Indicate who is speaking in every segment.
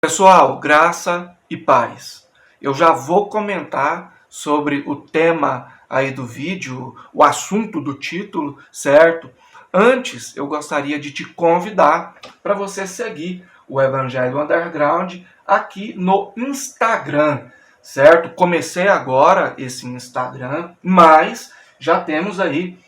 Speaker 1: Pessoal, graça e paz. Eu já vou comentar sobre o tema aí do vídeo, o assunto do título, certo? Antes, eu gostaria de te convidar para você seguir o Evangelho Underground aqui no Instagram, certo? Comecei agora esse Instagram, mas já temos aí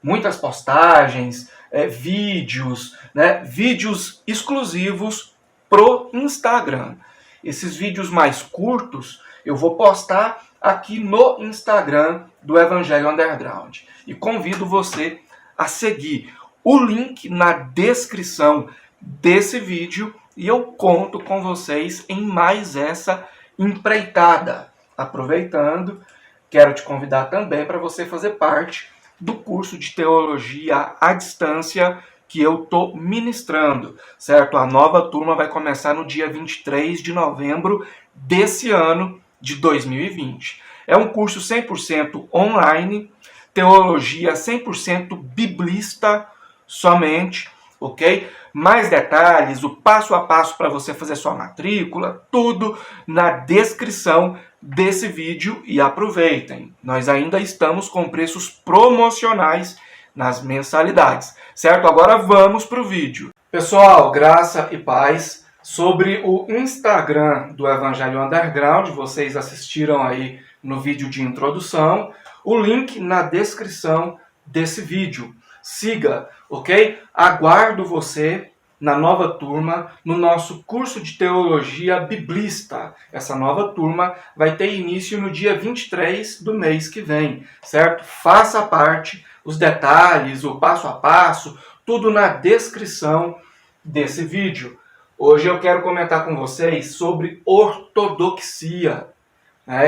Speaker 1: muitas postagens, vídeos, né? Vídeos exclusivos pro Instagram. Esses vídeos mais curtos eu vou postar aqui no Instagram do Evangelho Underground. E convido você a seguir o link na descrição desse vídeo e eu conto com vocês em mais essa empreitada. Aproveitando, quero te convidar também para você fazer parte do curso de Teologia à Distância que eu estou ministrando, certo? A nova turma vai começar no dia 23 de novembro desse ano de 2020. É um curso 100% online, teologia 100% biblista somente, ok? Mais detalhes, o passo a passo para você fazer sua matrícula, tudo na descrição desse vídeo e aproveitem. Nós ainda estamos com preços promocionais nas mensalidades, certo? Agora vamos para o vídeo. Pessoal, graça e paz. Sobre o Instagram do Evangelho Underground, vocês assistiram aí no vídeo de introdução, o link na descrição desse vídeo. Siga, ok? Aguardo você na nova turma, no nosso curso de Teologia Biblista. Essa nova turma vai ter início no dia 23 do mês que vem, certo? Faça parte, os detalhes, o passo a passo, tudo na descrição desse vídeo. Hoje eu quero comentar com vocês sobre ortodoxia.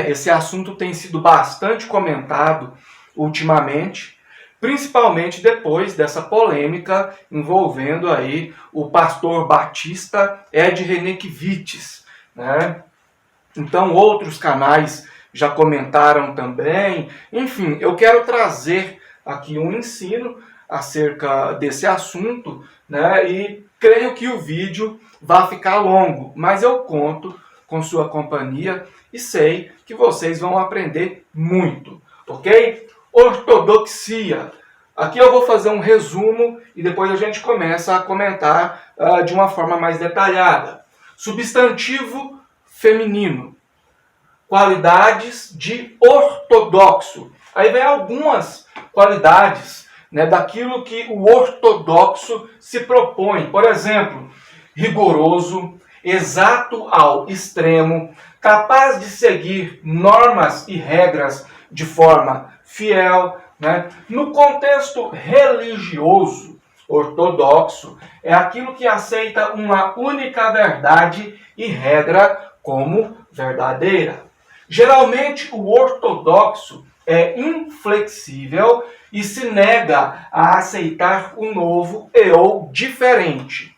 Speaker 1: Esse assunto tem sido bastante comentado ultimamente, principalmente depois dessa polêmica envolvendo aí o pastor batista Ed Renekiewicz, né? Então outros canais já comentaram também. Enfim, eu quero trazer aqui um ensino acerca desse assunto, né? E creio que o vídeo vai ficar longo, mas eu conto com sua companhia e sei que vocês vão aprender muito, ok? Ortodoxia. Aqui eu vou fazer um resumo e depois a gente começa a comentar de uma forma mais detalhada. Substantivo feminino. Qualidades de ortodoxo. Aí vem algumas qualidades, né, daquilo que o ortodoxo se propõe. Por exemplo, rigoroso, exato ao extremo, capaz de seguir normas e regras de forma fiel, né? No contexto religioso ortodoxo, é aquilo que aceita uma única verdade e regra como verdadeira. Geralmente, o ortodoxo é inflexível e se nega a aceitar o novo e ou diferente.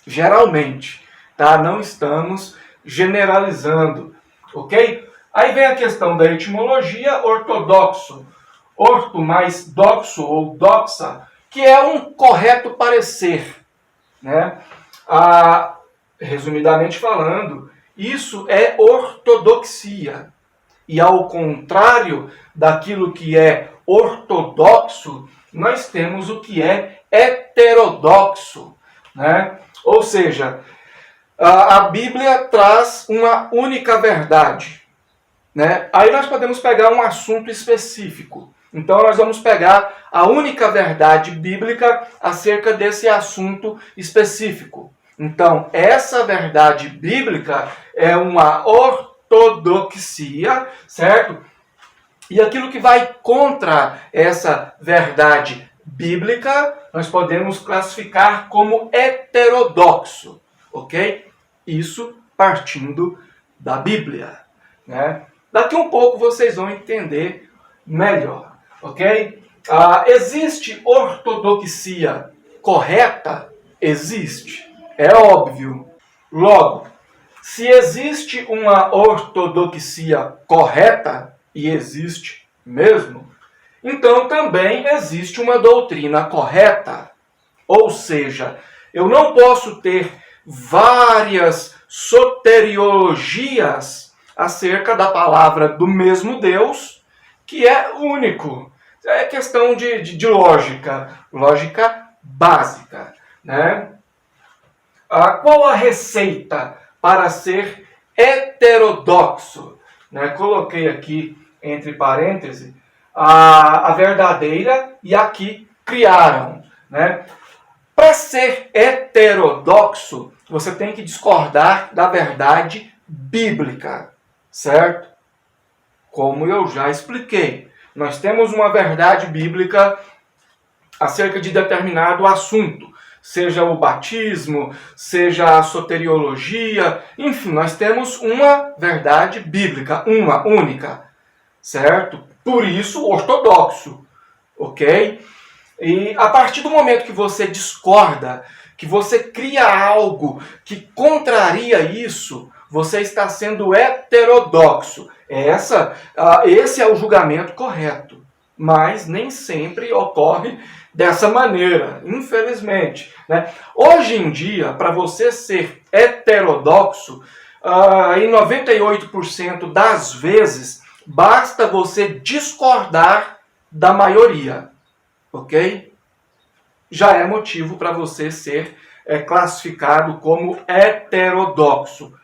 Speaker 1: Geralmente, tá? Não estamos generalizando, ok? Aí vem a questão da etimologia, ortodoxo. Orto mais doxo ou doxa, que é um correto parecer, né? Resumidamente falando, isso é ortodoxia. E ao contrário daquilo que é ortodoxo, nós temos o que é heterodoxo, né? Ou seja, a Bíblia traz uma única verdade, né? Aí nós podemos pegar um assunto específico. Então nós vamos pegar a única verdade bíblica acerca desse assunto específico. Então, essa verdade bíblica é uma ortodoxia, certo? E aquilo que vai contra essa verdade bíblica, nós podemos classificar como heterodoxo, ok? Isso partindo da Bíblia, né? Daqui um pouco vocês vão entender melhor, ok? Existe ortodoxia correta? Existe, é óbvio. Logo, se existe uma ortodoxia correta, e existe mesmo, então também existe uma doutrina correta. Ou seja, eu não posso ter várias soteriologias acerca da palavra do mesmo Deus, que é único. É questão de lógica, lógica básica, né? Qual a receita para ser heterodoxo? Né? Coloquei aqui entre parênteses a verdadeira e a que criaram. Né? Para ser heterodoxo, você tem que discordar da verdade bíblica, certo? Como eu já expliquei. Nós temos uma verdade bíblica acerca de determinado assunto, seja o batismo, seja a soteriologia, enfim, nós temos uma verdade bíblica, uma única, certo? Por isso, ortodoxo, ok? E a partir do momento que você discorda, que você cria algo que contraria isso, você está sendo heterodoxo. Esse é o julgamento correto. Mas nem sempre ocorre dessa maneira, infelizmente. Né? Hoje em dia, para você ser heterodoxo, em 98% das vezes, basta você discordar da maioria. Ok? Já é motivo para você ser classificado como heterodoxo.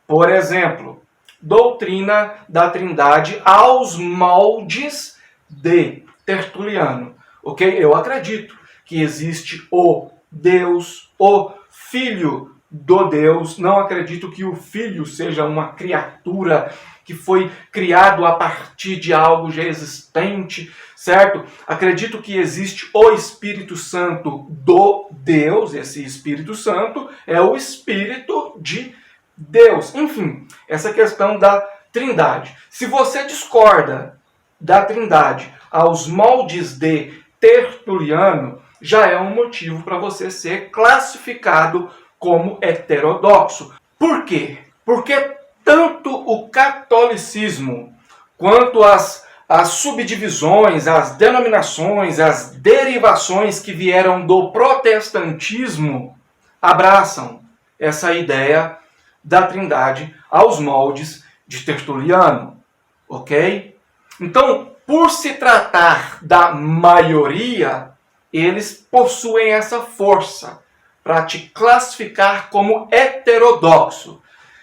Speaker 1: Por exemplo, doutrina da Trindade aos moldes de Tertuliano. Ok? Eu acredito que existe o Deus, o Filho do Deus. Não acredito que o Filho seja uma criatura que foi criado a partir de algo já existente, certo? Acredito que existe o Espírito Santo do Deus. Esse Espírito Santo é o Espírito de Deus. Enfim, essa questão da Trindade. Se você discorda da Trindade aos moldes de Tertuliano, já é um motivo para você ser classificado como heterodoxo. Por quê? Porque tanto o catolicismo quanto as subdivisões, as denominações, as derivações que vieram do protestantismo abraçam essa ideia da Trindade aos moldes de Tertuliano, ok? Então, por se tratar da maioria, eles possuem essa força para te classificar como heterodoxo,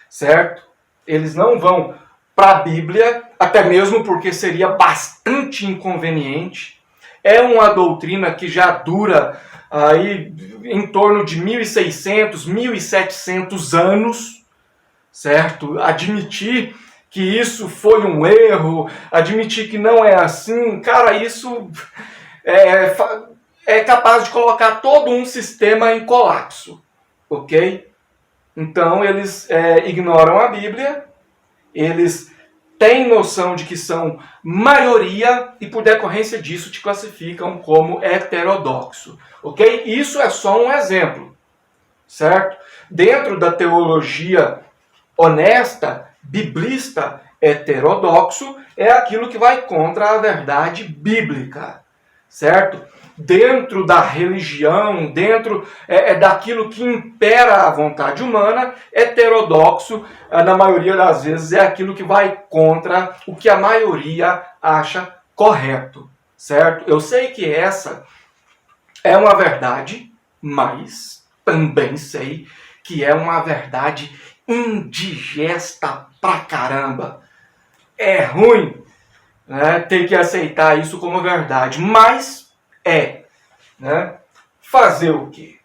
Speaker 1: certo? Eles não vão para a Bíblia, até mesmo porque seria bastante inconveniente. É uma doutrina que já dura aí em torno de 1.600, 1.700 anos, certo? Admitir que isso foi um erro, admitir que não é assim, cara, isso é capaz de colocar todo um sistema em colapso, ok? Então eles ignoram a Bíblia, eles têm noção de que são maioria e por decorrência disso te classificam como heterodoxo, ok? Isso é só um exemplo, certo? Dentro da teologia honesta, biblista, heterodoxo, é aquilo que vai contra a verdade bíblica, certo? Dentro da religião, dentro daquilo que impera a vontade humana, heterodoxo, na maioria das vezes, é aquilo que vai contra o que a maioria acha correto, certo? Eu sei que essa é uma verdade, mas também sei que é uma verdade indigesta pra caramba. É ruim, né, ter que aceitar isso como verdade, mas né? Fazer o quê?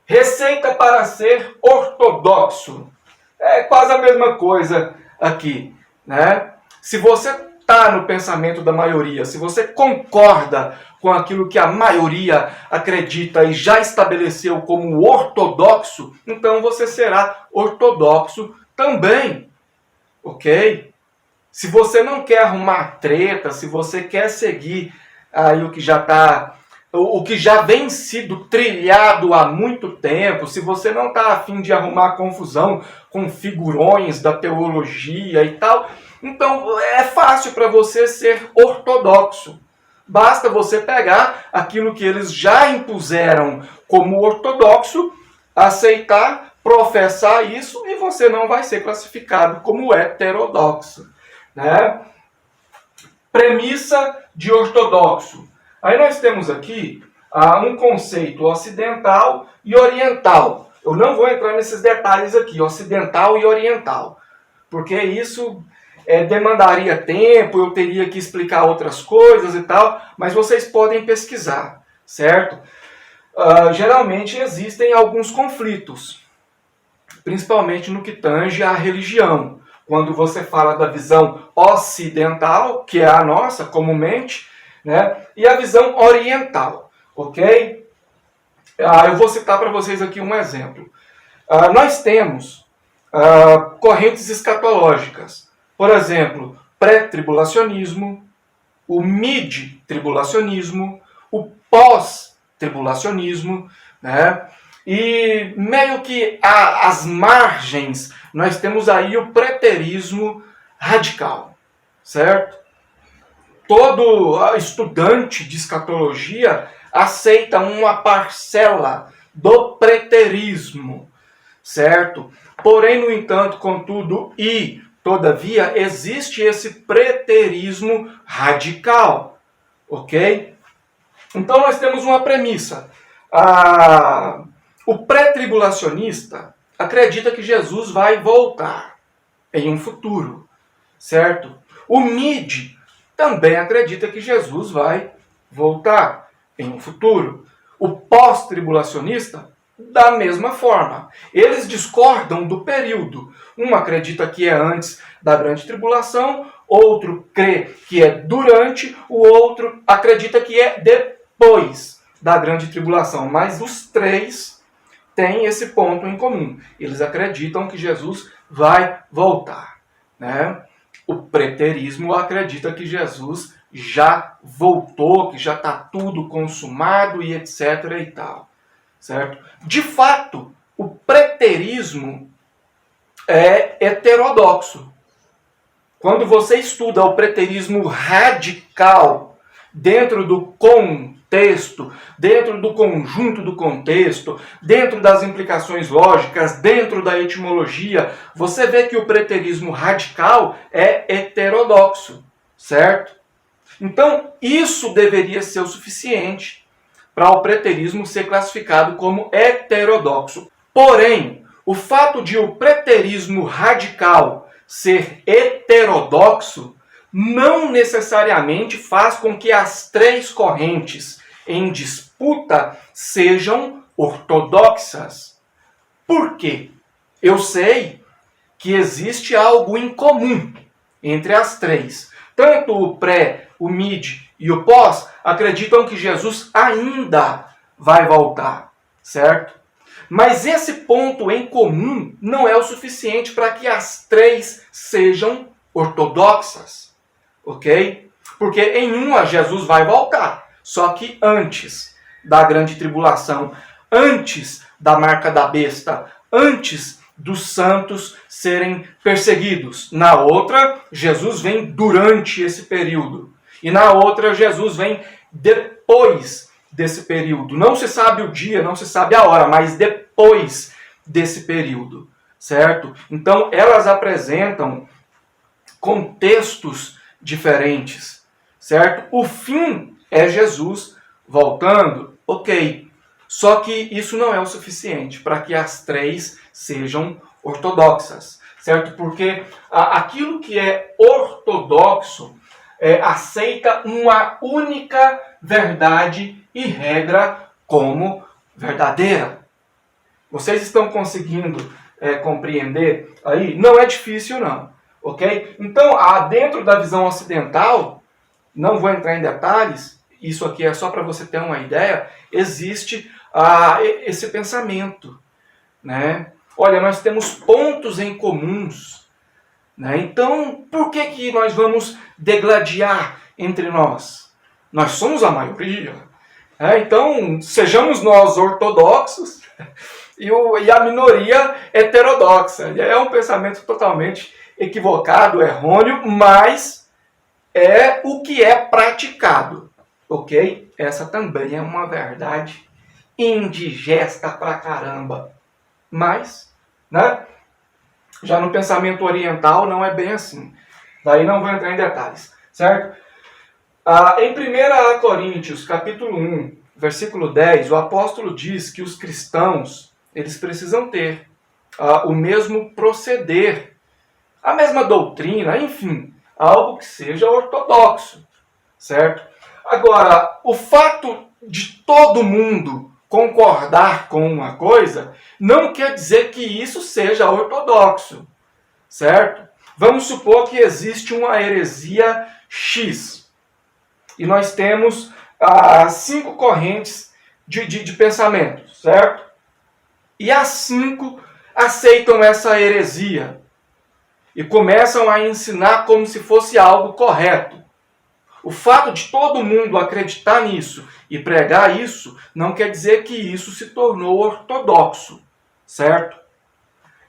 Speaker 1: Receita para ser ortodoxo. É quase a mesma coisa aqui, né? Se você está no pensamento da maioria, se você concorda com aquilo que a maioria acredita e já estabeleceu como ortodoxo, então você será ortodoxo também, ok? Se você não quer arrumar treta, se você quer seguir aí o que já vem sido trilhado há muito tempo, se você não está a fim de arrumar confusão com figurões da teologia e tal, então é fácil para você ser ortodoxo. Basta você pegar aquilo que eles já impuseram como ortodoxo, aceitar, professar isso e você não vai ser classificado como heterodoxo, né? Premissa de ortodoxo. Aí nós temos aqui um conceito ocidental e oriental. Eu não vou entrar nesses detalhes aqui, ocidental e oriental, porque isso demandaria tempo, eu teria que explicar outras coisas e tal, mas vocês podem pesquisar, certo? Geralmente existem alguns conflitos, principalmente no que tange à religião. Quando você fala da visão ocidental, que é a nossa comumente, né, e a visão oriental, ok? Eu vou citar para vocês aqui um exemplo. Nós temos correntes escatológicas, por exemplo, pré-tribulacionismo, o mid-tribulacionismo, o pós-tribulacionismo, né? E meio que às margens nós temos aí o preterismo radical, certo? Todo estudante de escatologia aceita uma parcela do preterismo, certo? Porém, no entanto, contudo e todavia, existe esse preterismo radical, ok? Então, nós temos uma premissa. O pré-tribulacionista acredita que Jesus vai voltar em um futuro, certo? O mid também acredita que Jesus vai voltar em um futuro. O pós-tribulacionista, da mesma forma. Eles discordam do período. Um acredita que é antes da grande tribulação, outro crê que é durante, o outro acredita que é depois da grande tribulação. Mas os três têm esse ponto em comum. Eles acreditam que Jesus vai voltar, né? O preterismo acredita que Jesus já voltou, que já está tudo consumado e etc. e tal, certo? De fato, o preterismo é heterodoxo. Quando você estuda o preterismo radical dentro do contexto, dentro do conjunto do contexto, dentro das implicações lógicas, dentro da etimologia, você vê que o preterismo radical é heterodoxo, certo? Então, isso deveria ser o suficiente para o preterismo ser classificado como heterodoxo. Porém, o fato de o preterismo radical ser heterodoxo não necessariamente faz com que as três correntes em disputa sejam ortodoxas. Por quê? Eu sei que existe algo em comum entre as três. Tanto o pré, o mid e o pós acreditam que Jesus ainda vai voltar, certo? Mas esse ponto em comum não é o suficiente para que as três sejam ortodoxas. Ok? Porque em uma Jesus vai voltar, só que antes da grande tribulação, antes da marca da besta, antes dos santos serem perseguidos. Na outra, Jesus vem durante esse período. E na outra, Jesus vem depois desse período. Não se sabe o dia, não se sabe a hora, mas depois desse período, certo? Então, elas apresentam contextos diferentes, certo? O fim é Jesus voltando, ok. Só que isso não é o suficiente para que as três sejam ortodoxas, certo? Porque aquilo que é ortodoxo aceita uma única verdade e regra como verdadeira. Vocês estão conseguindo compreender aí? Não é difícil, não. Ok? Então, dentro da visão ocidental, não vou entrar em detalhes, isso aqui é só para você ter uma ideia, existe esse pensamento, né? Olha, nós temos pontos em comuns, né? Então, por que nós vamos degladiar entre nós? Nós somos a maioria. Então, sejamos nós ortodoxos e a minoria heterodoxa. É um pensamento totalmente equivocado, errôneo, mas é o que é praticado, ok? Essa também é uma verdade indigesta pra caramba, mas né? Já no pensamento oriental não é bem assim. Daí não vou entrar em detalhes, certo? Em 1 Coríntios, capítulo 1, versículo 10, o apóstolo diz que os cristãos, eles precisam ter o mesmo proceder, a mesma doutrina, enfim, algo que seja ortodoxo, certo? Agora, o fato de todo mundo concordar com uma coisa não quer dizer que isso seja ortodoxo, certo? Vamos supor que existe uma heresia X e nós temos 5 correntes de pensamento, certo? E as 5 aceitam essa heresia e começam a ensinar como se fosse algo correto. O fato de todo mundo acreditar nisso e pregar isso não quer dizer que isso se tornou ortodoxo, certo?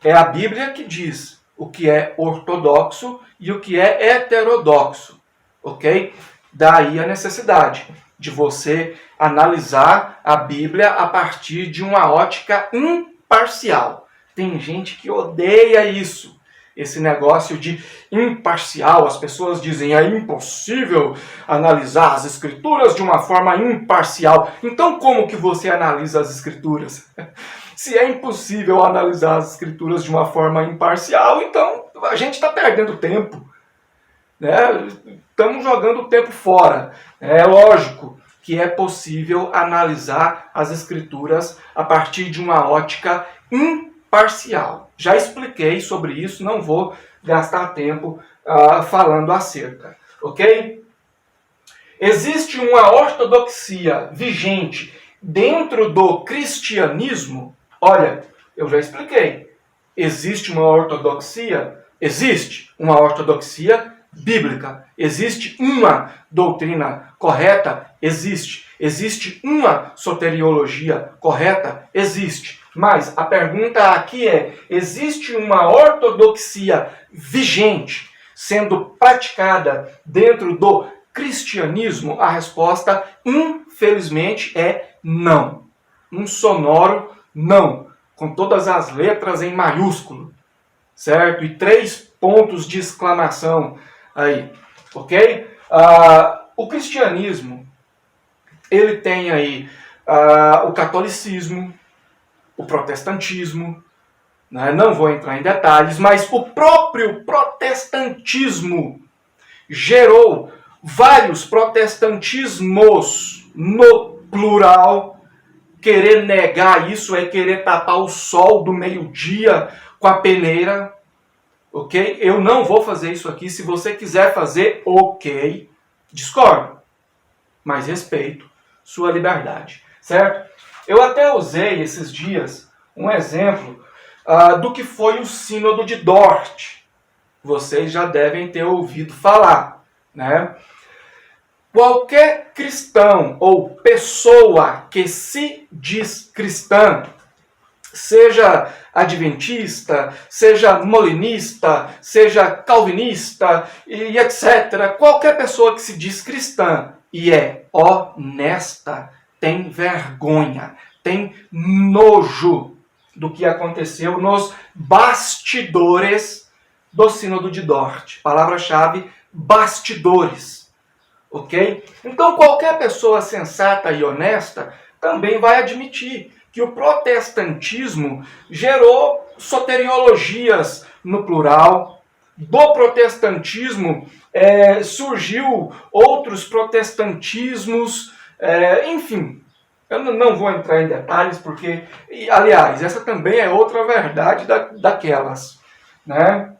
Speaker 1: É a Bíblia que diz o que é ortodoxo e o que é heterodoxo, ok? Daí a necessidade de você analisar a Bíblia a partir de uma ótica imparcial. Tem gente que odeia isso. Esse negócio de imparcial, as pessoas dizem é impossível analisar as escrituras de uma forma imparcial. Então como que você analisa as escrituras? Se é impossível analisar as escrituras de uma forma imparcial, então a gente está perdendo tempo, né? Estamos jogando o tempo fora. É lógico que é possível analisar as escrituras a partir de uma ótica imparcial. Já expliquei sobre isso, não vou gastar tempo falando acerca, ok? Existe uma ortodoxia vigente dentro do cristianismo? Olha, eu já expliquei. Existe uma ortodoxia? Existe uma ortodoxia bíblica. Existe uma doutrina correta? Existe. Existe uma soteriologia correta? Existe. Mas a pergunta aqui é, existe uma ortodoxia vigente sendo praticada dentro do cristianismo? A resposta, infelizmente, é não. Um sonoro não, com todas as letras em maiúsculo, certo? E 3 pontos de exclamação aí, ok? O cristianismo, ele tem aí o catolicismo, o protestantismo, né? Não vou entrar em detalhes, mas o próprio protestantismo gerou vários protestantismos no plural. Querer negar isso é querer tapar o sol do meio-dia com a peneira, ok? Eu não vou fazer isso aqui. Se você quiser fazer, ok. Discordo, mas respeito sua liberdade, certo? Eu até usei esses dias um exemplo do que foi o Sínodo de Dort. Vocês já devem ter ouvido falar, né? Qualquer cristão ou pessoa que se diz cristã, seja adventista, seja molinista, seja calvinista e etc. Qualquer pessoa que se diz cristã e é honesta, tem vergonha, tem nojo do que aconteceu nos bastidores do Sínodo de Dort. Palavra-chave, bastidores. Ok? Então qualquer pessoa sensata e honesta também vai admitir que o protestantismo gerou soteriologias no plural. Do protestantismo surgiu outros protestantismos, enfim. Eu não vou entrar em detalhes porque, aliás, essa também é outra verdade daquelas, né?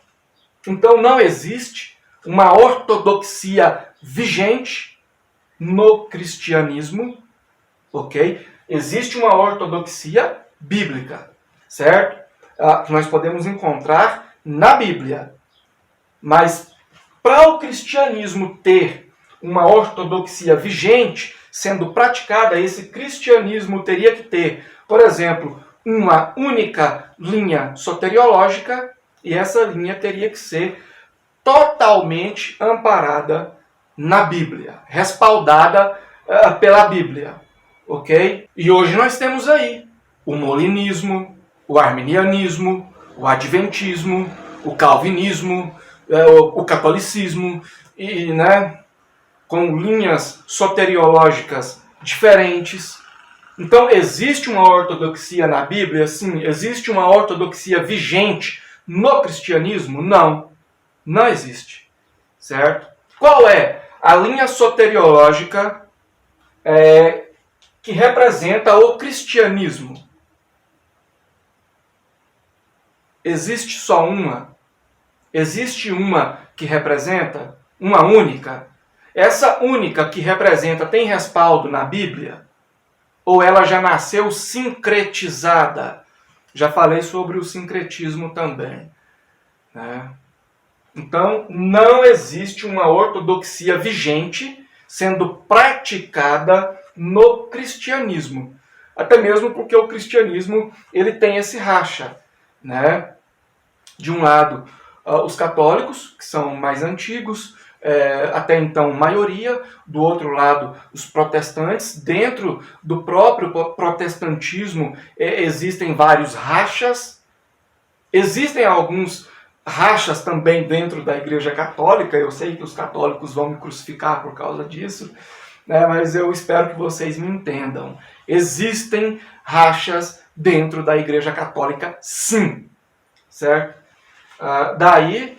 Speaker 1: Então não existe uma ortodoxia vigente no cristianismo, ok? Existe uma ortodoxia bíblica, certo? Que nós podemos encontrar na Bíblia. Mas para o cristianismo ter uma ortodoxia vigente, sendo praticada, esse cristianismo teria que ter, por exemplo, uma única linha soteriológica, e essa linha teria que ser totalmente amparada na Bíblia, respaldada pela Bíblia, ok? E hoje nós temos aí o molinismo, o arminianismo, o adventismo, o calvinismo, o catolicismo, e, né, com linhas soteriológicas diferentes. Então, existe uma ortodoxia na Bíblia? Sim. Existe uma ortodoxia vigente no cristianismo? Não. Não existe. Certo? Qual é a linha soteriológica que representa o cristianismo? Existe só uma? Existe uma que representa? Uma única? Essa única que representa tem respaldo na Bíblia? Ou ela já nasceu sincretizada? Já falei sobre o sincretismo também, né? Então, não existe uma ortodoxia vigente sendo praticada no cristianismo. Até mesmo porque o cristianismo ele tem esse racha, né? De um lado, os católicos, que são mais antigos, até então maioria, do outro lado os protestantes. Dentro do próprio protestantismo existem vários rachas, existem alguns rachas também dentro da Igreja Católica. Eu sei que os católicos vão me crucificar por causa disso, né, mas eu espero que vocês me entendam. Existem rachas dentro da Igreja Católica, sim, certo? Daí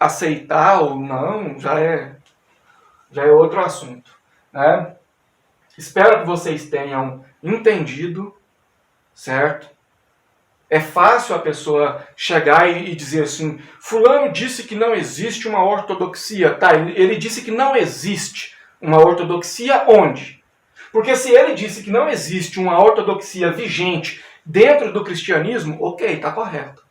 Speaker 1: aceitar ou não já é outro assunto, né? Espero que vocês tenham entendido, certo? É fácil a pessoa chegar e dizer assim: fulano disse que não existe uma ortodoxia. Tá, ele disse que não existe uma ortodoxia onde? Porque se ele disse que não existe uma ortodoxia vigente dentro do cristianismo, ok, tá correto.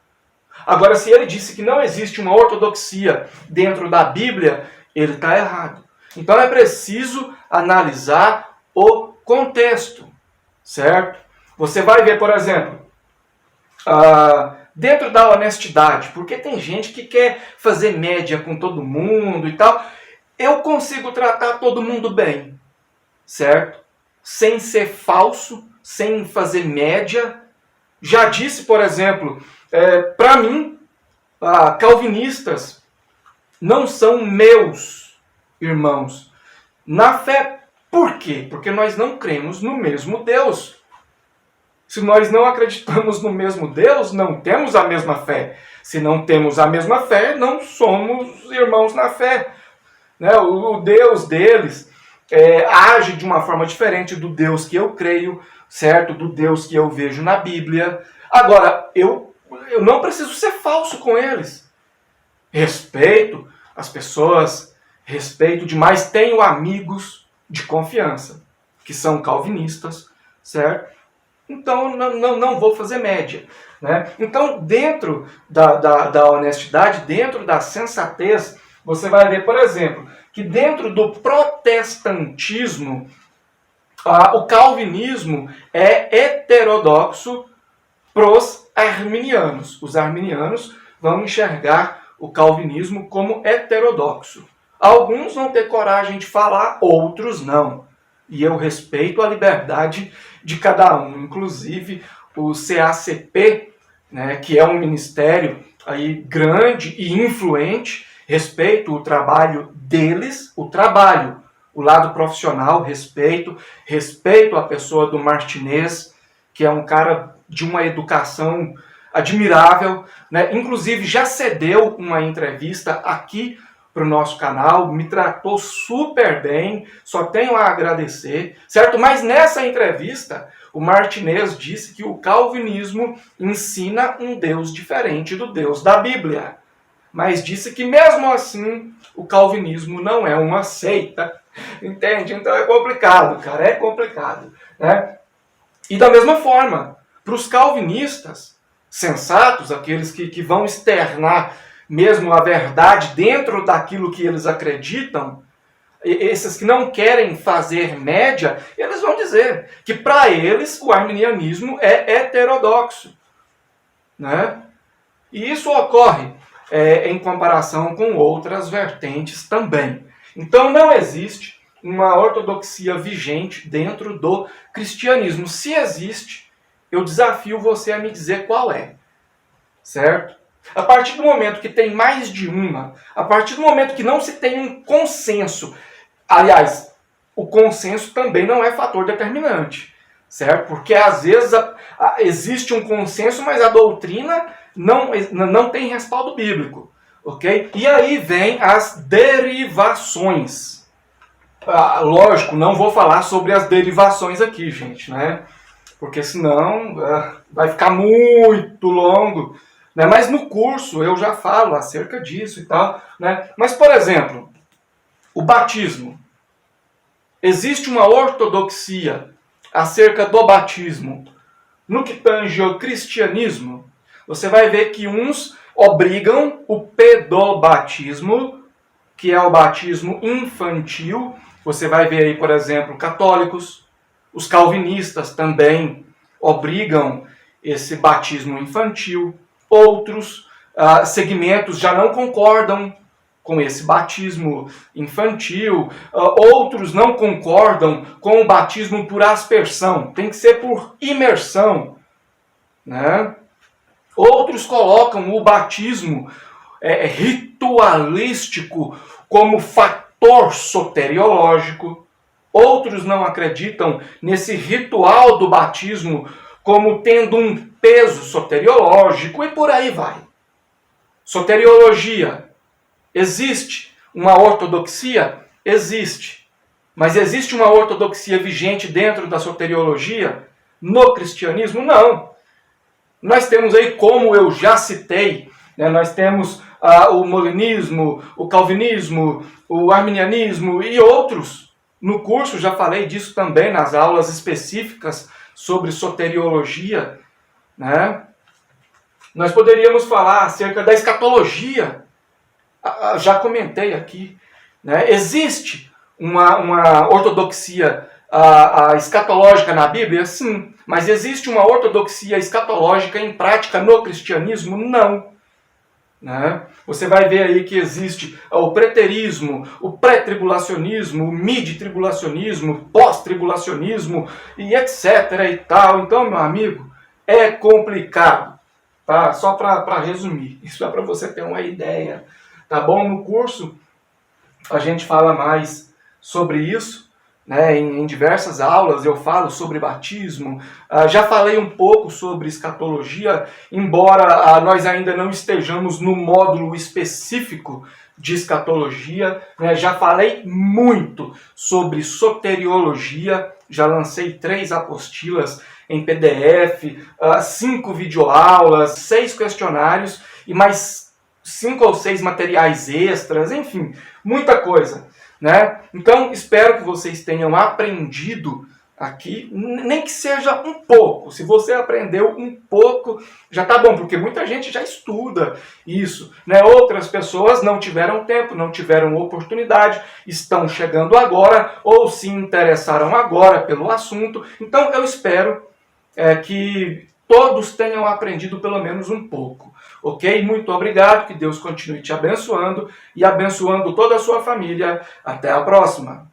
Speaker 1: Agora, se ele disse que não existe uma ortodoxia dentro da Bíblia, ele está errado. Então é preciso analisar o contexto, certo? Você vai ver, por exemplo, dentro da honestidade, porque tem gente que quer fazer média com todo mundo e tal. Eu consigo tratar todo mundo bem, certo? Sem ser falso, sem fazer média. Já disse, por exemplo, para mim, calvinistas não são meus irmãos na fé. Por quê? Porque nós não cremos no mesmo Deus. Se nós não acreditamos no mesmo Deus, não temos a mesma fé. Se não temos a mesma fé, não somos irmãos na fé, né? O Deus deles age de uma forma diferente do Deus que eu creio, certo? Do Deus que eu vejo na Bíblia. Agora, eu não preciso ser falso com eles. Respeito as pessoas, respeito demais. Tenho amigos de confiança que são calvinistas, certo? Então, não vou fazer média, né? Então, dentro da honestidade, dentro da sensatez, você vai ver, por exemplo, que dentro do protestantismo, o calvinismo é heterodoxo pros arminianos. Os arminianos vão enxergar o calvinismo como heterodoxo. Alguns vão ter coragem de falar, outros não. E eu respeito a liberdade de cada um. Inclusive o CACP, né, que é um ministério aí grande e influente, respeito o trabalho deles, o lado profissional, respeito a pessoa do Martinez, que é um cara de uma educação admirável, né? Inclusive já cedeu uma entrevista aqui para o nosso canal, me tratou super bem, só tenho a agradecer, certo? Mas nessa entrevista, o Martinez disse que o calvinismo ensina um Deus diferente do Deus da Bíblia. Mas disse que mesmo assim, o calvinismo não é uma seita, entende? Então é complicado, cara, é complicado, né? E da mesma forma, para os calvinistas sensatos, aqueles que vão externar mesmo a verdade dentro daquilo que eles acreditam, esses que não querem fazer média, eles vão dizer que para eles o arminianismo é heterodoxo, né? E isso ocorre em comparação com outras vertentes também. Então não existe uma ortodoxia vigente dentro do cristianismo. Se existe, eu desafio você a me dizer qual é. certo? A partir do momento que tem mais de uma, a partir do momento que não se tem um consenso, aliás, o consenso também não é fator determinante, certo? Porque às vezes existe um consenso, mas a doutrina não tem respaldo bíblico, ok? E aí vem as derivações. Lógico, não vou falar sobre as derivações aqui, gente, né? Porque senão vai ficar muito longo. Né? Mas no curso eu já falo acerca disso e tal. Né? Mas, por exemplo, o batismo. Existe uma ortodoxia acerca do batismo. No que tange ao cristianismo, você vai ver que uns obrigam o pedobatismo, que é o batismo infantil. Você vai ver aí, por exemplo, católicos, os calvinistas também obrigam esse batismo infantil. Outros segmentos já não concordam com esse batismo infantil. Outros não concordam com o batismo por aspersão. Tem que ser por imersão. Né? Outros colocam o batismo ritualístico como fator soteriológico. Outros não acreditam nesse ritual do batismo como tendo um peso soteriológico e por aí vai. Soteriologia. Existe uma ortodoxia? Existe. Mas existe uma ortodoxia vigente dentro da soteriologia? No cristianismo? Não. Nós temos aí, como eu já citei, né, nós temos o molinismo, o calvinismo, o arminianismo e outros. No curso já falei disso também nas aulas específicas sobre soteriologia. Né? Nós poderíamos falar acerca da escatologia. Já comentei aqui. Né? Existe uma ortodoxia escatológica na Bíblia? Sim. Mas existe uma ortodoxia escatológica em prática no cristianismo? Não. Né? Você vai ver aí que existe o preterismo, o pré-tribulacionismo, o mid-tribulacionismo, o pós-tribulacionismo e etc. e tal. Então, meu amigo, é complicado. Tá? Só para resumir. Isso é para você ter uma ideia. Tá bom? No curso a gente fala mais sobre isso. Né, em diversas aulas eu falo sobre batismo, já falei um pouco sobre escatologia, embora nós ainda não estejamos no módulo específico de escatologia, né, já falei muito sobre soteriologia, já lancei 3 apostilas em PDF, 5 videoaulas, 6 questionários e mais 5 ou 6 materiais extras, enfim, muita coisa. Né? Então, espero que vocês tenham aprendido aqui, nem que seja um pouco. Se você aprendeu um pouco, já está bom, porque muita gente já estuda isso. Né? Outras pessoas não tiveram tempo, não tiveram oportunidade, estão chegando agora ou se interessaram agora pelo assunto. Então, eu espero que todos tenham aprendido pelo menos um pouco. Ok? Muito obrigado, que Deus continue te abençoando e abençoando toda a sua família. Até a próxima!